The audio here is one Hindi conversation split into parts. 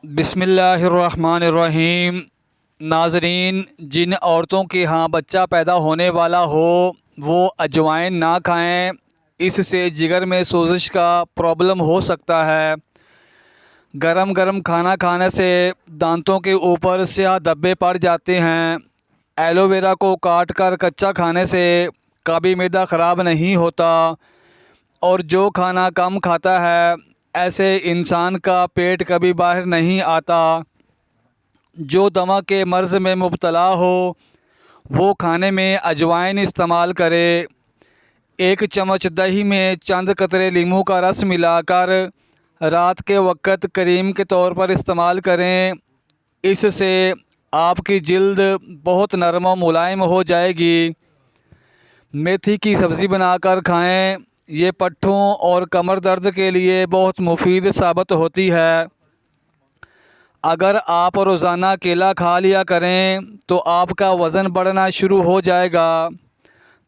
बिस्मिल्लाहिर्रहमानिर्रहीम। नाज़रीन, जिन औरतों के यहाँ बच्चा पैदा होने वाला हो वो अजवाइन ना खाएं। इससे जिगर में सोजिश का प्रॉब्लम हो सकता है। गरम गरम खाना खाने से दांतों के ऊपर स्याह धब्बे पड़ जाते हैं। एलोवेरा को काट कर कच्चा खाने से कभी मैदा ख़राब नहीं होता। और जो खाना कम खाता है ऐसे इंसान का पेट कभी बाहर नहीं आता। जो दमा के मर्ज़ में मुब्तला हो वो खाने में अजवाइन इस्तेमाल करे। एक चम्मच दही में चंद कतरे लीमू का रस मिलाकर रात के वक़्त क्रीम के तौर पर इस्तेमाल करें। इससे आपकी जिल्द बहुत नरम और मुलायम हो जाएगी। मेथी की सब्ज़ी बनाकर खाएं। ये पट्ठों और कमर दर्द के लिए बहुत मुफीद साबित होती है। अगर आप रोज़ाना केला खा लिया करें तो आपका वज़न बढ़ना शुरू हो जाएगा।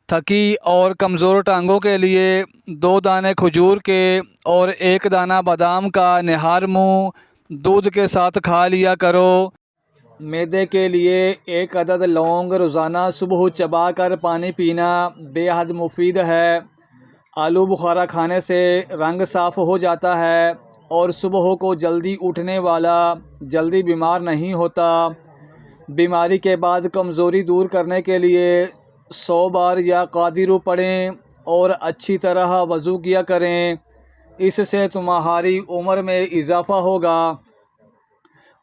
थकी और कमज़ोर टांगों के लिए 2 दाने खजूर के और 1 दाना बादाम का निहार मुँह दूध के साथ खा लिया करो। मैदे के लिए 1 अदद लौंग रोज़ाना सुबह चबा कर पानी पीना बेहद मुफीद है। आलू बुखारा खाने से रंग साफ़ हो जाता है और सुबह को जल्दी उठने वाला जल्दी बीमार नहीं होता। बीमारी के बाद कमज़ोरी दूर करने के लिए 100 बार या कादिरू पढ़ें और अच्छी तरह वज़ू किया करें। इससे तुम्हारी उम्र में इजाफ़ा होगा।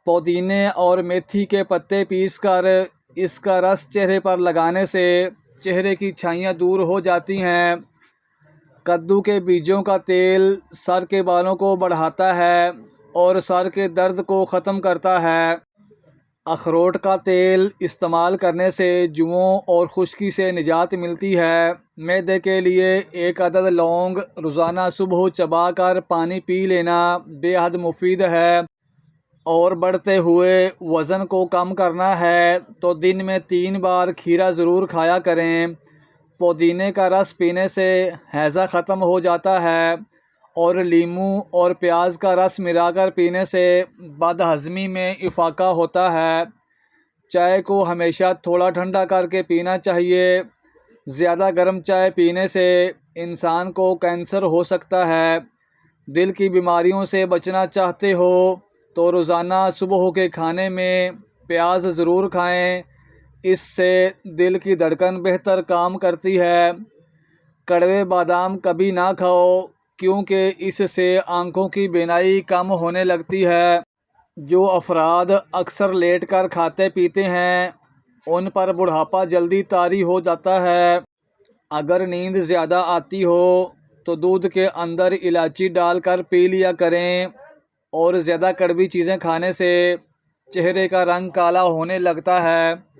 पुदीने और मेथी के पत्ते पीसकर इसका रस चेहरे पर लगाने से चेहरे की छाइयाँ दूर हो जाती हैं। कद्दू के बीजों का तेल सर के बालों को बढ़ाता है और सर के दर्द को ख़त्म करता है। अखरोट का तेल इस्तेमाल करने से जुओं और खुश्की से निजात मिलती है। मैदे के लिए 1 अदद लौंग रोज़ाना सुबह चबा कर पानी पी लेना बेहद मुफीद है। और बढ़ते हुए वज़न को कम करना है तो दिन में 3 बार खीरा ज़रूर खाया करें। पुदीने का रस पीने से हैज़ा ख़त्म हो जाता है और लीमू और प्याज का रस मिलाकर पीने से बदहज़मी में इफ़ाक़ा होता है। चाय को हमेशा थोड़ा ठंडा करके पीना चाहिए। ज़्यादा गर्म चाय पीने से इंसान को कैंसर हो सकता है। दिल की बीमारियों से बचना चाहते हो तो रोज़ाना सुबह के खाने में प्याज ज़रूर खाएं। इससे दिल की धड़कन बेहतर काम करती है। कड़वे बादाम कभी ना खाओ क्योंकि इससे आँखों की बीनाई कम होने लगती है। जो अफराद अक्सर लेट कर खाते पीते हैं उन पर बुढ़ापा जल्दी तारी हो जाता है। अगर नींद ज़्यादा आती हो तो दूध के अंदर इलायची डालकर पी लिया करें। और ज़्यादा कड़वी चीज़ें खाने से चेहरे का रंग काला होने लगता है।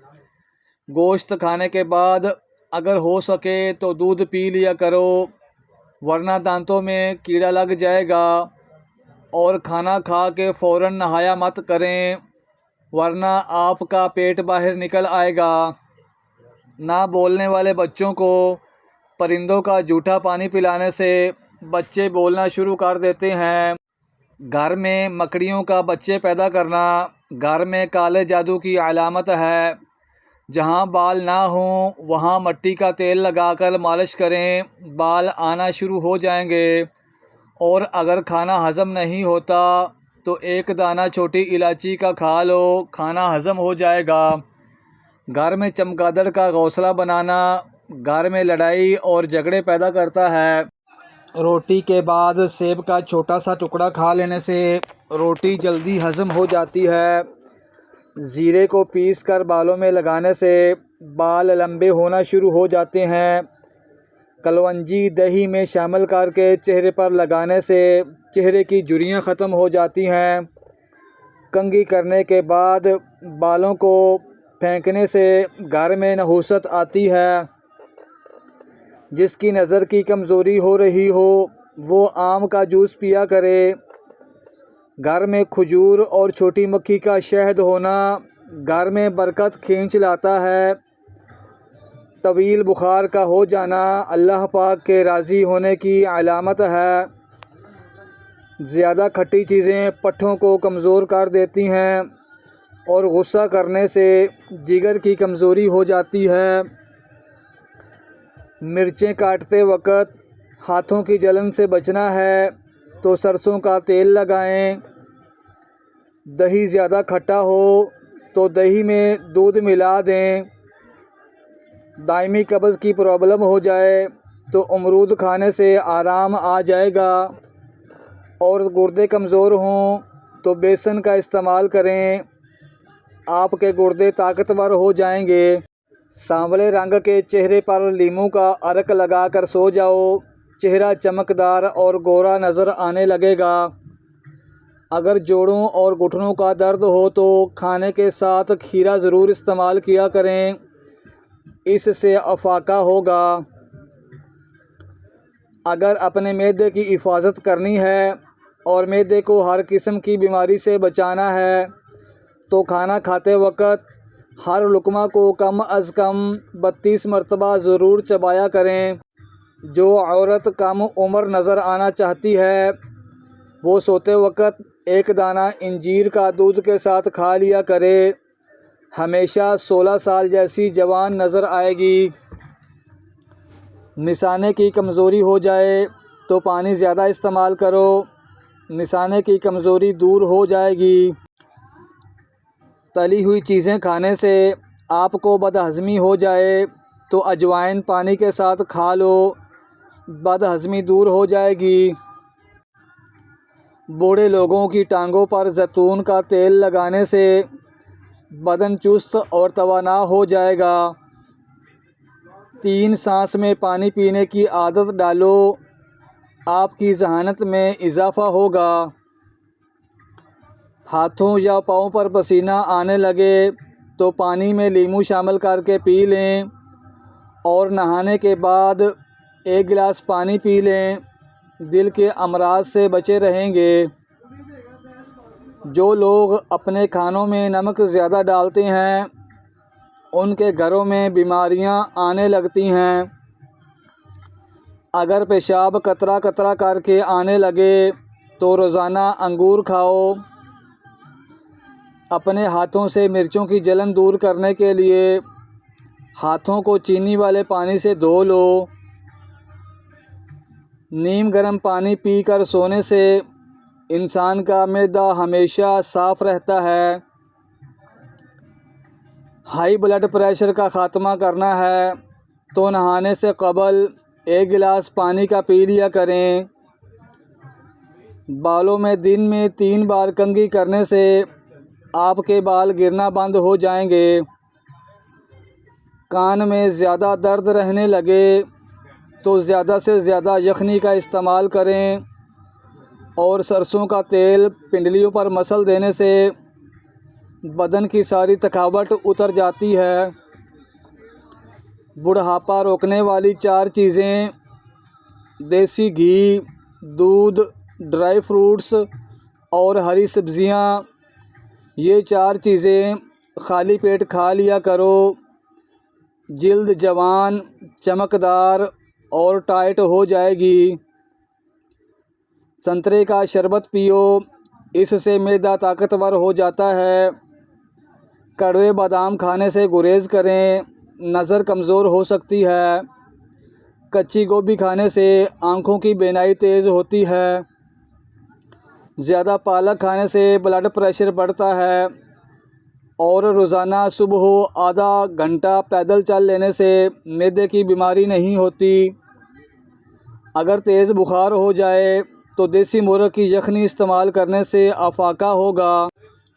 गोश्त खाने के बाद अगर हो सके तो दूध पी लिया करो, वरना दांतों में कीड़ा लग जाएगा। और खाना खा के फ़ौरन नहाया मत करें, वरना आपका पेट बाहर निकल आएगा। ना बोलने वाले बच्चों को परिंदों का जूठा पानी पिलाने से बच्चे बोलना शुरू कर देते हैं। घर में मकड़ियों का बच्चे पैदा करना घर में काले जादू की अलामत है। जहाँ बाल ना हों वहाँ मिट्टी का तेल लगाकर मालिश करें, बाल आना शुरू हो जाएंगे। और अगर खाना हज़म नहीं होता तो 1 दाना छोटी इलायची का खा लो, खाना हज़म हो जाएगा। घर में चमगादड़ का घोंसला बनाना घर में लड़ाई और झगड़े पैदा करता है। रोटी के बाद सेब का छोटा सा टुकड़ा खा लेने से रोटी जल्दी हज़म हो जाती है। ज़ीरे को पीस कर बालों में लगाने से बाल लंबे होना शुरू हो जाते हैं। कलवंजी दही में शामिल करके चेहरे पर लगाने से चेहरे की झुर्रियाँ ख़त्म हो जाती हैं। कंघी करने के बाद बालों को फेंकने से घर में नहुसत आती है। जिसकी नज़र की कमज़ोरी हो रही हो वो आम का जूस पिया करे। घर में खजूर और छोटी मक्खी का शहद होना घर में बरकत खींच लाता है। तवील बुखार का हो जाना अल्लाह पाक के राज़ी होने की अलामत है। ज़्यादा खट्टी चीज़ें पट्ठों को कमज़ोर कर देती हैं और गुस्सा करने से जिगर की कमज़ोरी हो जाती है। मिर्चें काटते वक़्त हाथों की जलन से बचना है तो सरसों का तेल लगाएं। दही ज़्यादा खट्टा हो तो दही में दूध मिला दें। दायमी कब्ज़ की प्रॉब्लम हो जाए तो अमरूद खाने से आराम आ जाएगा। और गुर्दे कमज़ोर हों तो बेसन का इस्तेमाल करें, आपके गुर्दे ताकतवर हो जाएंगे। सांवले रंग के चेहरे पर लीमू का अर्क लगाकर सो जाओ, चेहरा चमकदार और गोरा नज़र आने लगेगा। अगर जोड़ों और घुटनों का दर्द हो तो खाने के साथ खीरा ज़रूर इस्तेमाल किया करें, इससे अफाका होगा। अगर अपने मैदे की हिफाजत करनी है और मैदे को हर किस्म की बीमारी से बचाना है तो खाना खाते वक़्त हर लुक़मा को कम अज़ कम 32 मरतबा ज़रूर चबाया करें। जो औरत कम उम्र नज़र आना चाहती है वो सोते वक़्त एक दाना इंजीर का दूध के साथ खा लिया करे, हमेशा 16 साल जैसी जवान नज़र आएगी। निशाने की कमज़ोरी हो जाए तो पानी ज़्यादा इस्तेमाल करो, निशाने की कमज़ोरी दूर हो जाएगी। तली हुई चीज़ें खाने से आपको बदहज़मी हो जाए तो अजवाइन पानी के साथ खा लो, बदहज़मी दूर हो जाएगी। बूढ़े लोगों की टांगों पर जैतून का तेल लगाने से बदन चुस्त और तवाना हो जाएगा। 3 सांस में पानी पीने की आदत डालो, आपकी ज़हानत में इजाफ़ा होगा। हाथों या पाँव पर पसीना आने लगे तो पानी में लीमू शामिल करके पी लें और नहाने के बाद 1 गिलास पानी पी लें, दिल के अमराज से बचे रहेंगे। जो लोग अपने खानों में नमक ज़्यादा डालते हैं उनके घरों में बीमारियां आने लगती हैं। अगर पेशाब कतरा कतरा करके आने लगे तो रोज़ाना अंगूर खाओ। अपने हाथों से मिर्चों की जलन दूर करने के लिए हाथों को चीनी वाले पानी से धो लो। नीम गर्म पानी पीकर सोने से इंसान का मैदा हमेशा साफ़ रहता है। हाई ब्लड प्रेशर का ख़ात्मा करना है तो नहाने से क़बल 1 गिलास पानी का पी लिया करें। बालों में दिन में 3 बार कंघी करने से आपके बाल गिरना बंद हो जाएंगे। कान में ज़्यादा दर्द रहने लगे तो ज़्यादा से ज़्यादा यखनी का इस्तेमाल करें और सरसों का तेल पिंडलियों पर मसल देने से बदन की सारी थकावट उतर जाती है। बुढ़ापा रोकने वाली 4 चीज़ें: देसी घी, दूध, ड्राई फ्रूट्स और हरी सब्ज़ियाँ। ये 4 चीज़ें खाली पेट खा लिया करो, जिल्द जवान, चमकदार और टाइट हो जाएगी। संतरे का शरबत पियो, इससे मैदा ताकतवर हो जाता है। कड़वे बादाम खाने से गुरेज करें, नज़र कमज़ोर हो सकती है। कच्ची गोभी खाने से आँखों की बीनाई तेज़ होती है। ज़्यादा पालक खाने से ब्लड प्रेशर बढ़ता है और रोज़ाना सुबह आधा घंटा पैदल चल लेने से मैदे की बीमारी नहीं होती। अगर तेज़ बुखार हो जाए तो देसी मुर्ग की यखनी इस्तेमाल करने से अफाका होगा।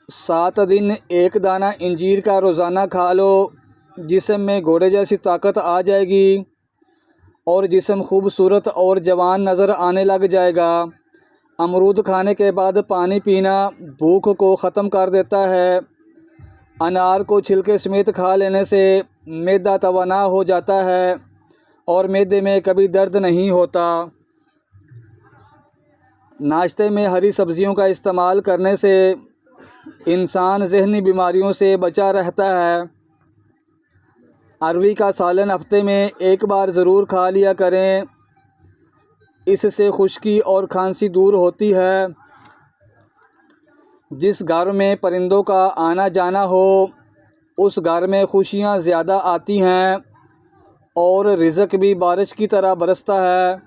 7 दिन 1 दाना इंजीर का रोज़ाना खा लो, जिस्म में घोड़े जैसी ताकत आ जाएगी और जिस्म खूबसूरत और जवान नज़र आने लग जाएगा। अमरूद खाने के बाद पानी पीना भूख को ख़त्म कर देता है। अनार को छिलके समेत खा लेने से मैदा तवाना हो जाता है और मैदे में कभी दर्द नहीं होता। नाश्ते में हरी सब्जियों का इस्तेमाल करने से इंसान ज़हनी बीमारियों से बचा रहता है। अरवी का सालन हफ्ते में 1 बार ज़रूर खा लिया करें। इससे खुश्की और खांसी दूर होती है। जिस घर में परिंदों का आना जाना हो उस घर में खुशियाँ ज़्यादा आती हैं और रिज़्क भी बारिश की तरह बरसता है।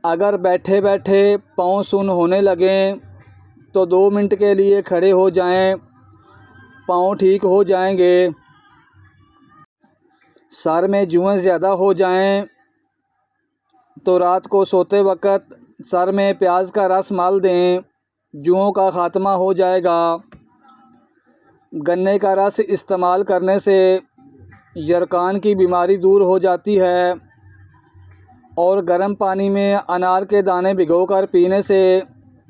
अगर बैठे बैठे पाँव सुन्न होने लगें तो 2 मिनट के लिए खड़े हो जाएं, पाँव ठीक हो जाएंगे। सर में जुएँ ज़्यादा हो जाएं तो रात को सोते वक्त सर में प्याज का रस मल दें, जुओं का ख़ात्मा हो जाएगा। गन्ने का रस इस्तेमाल करने से यरकान की बीमारी दूर हो जाती है और गर्म पानी में अनार के दाने भिगोकर पीने से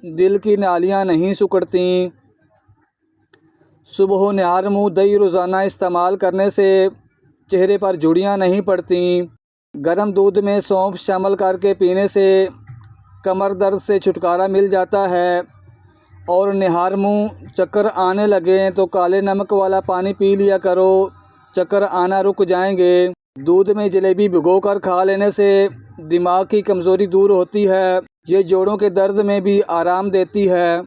दिल की नालियाँ नहीं सिकुड़ती। सुबह निहार मुँह दही रोज़ाना इस्तेमाल करने से चेहरे पर झुर्रियाँ नहीं पड़ती। गर्म दूध में सौंफ शामिल करके पीने से कमर दर्द से छुटकारा मिल जाता है। और निहार मुँह चक्कर आने लगे तो काले नमक वाला पानी पी लिया करो, चक्कर आना रुक जाएंगे। दूध में जलेबी भिगोकर खा लेने से दिमाग की कमज़ोरी दूर होती है। ये जोड़ों के दर्द में भी आराम देती है।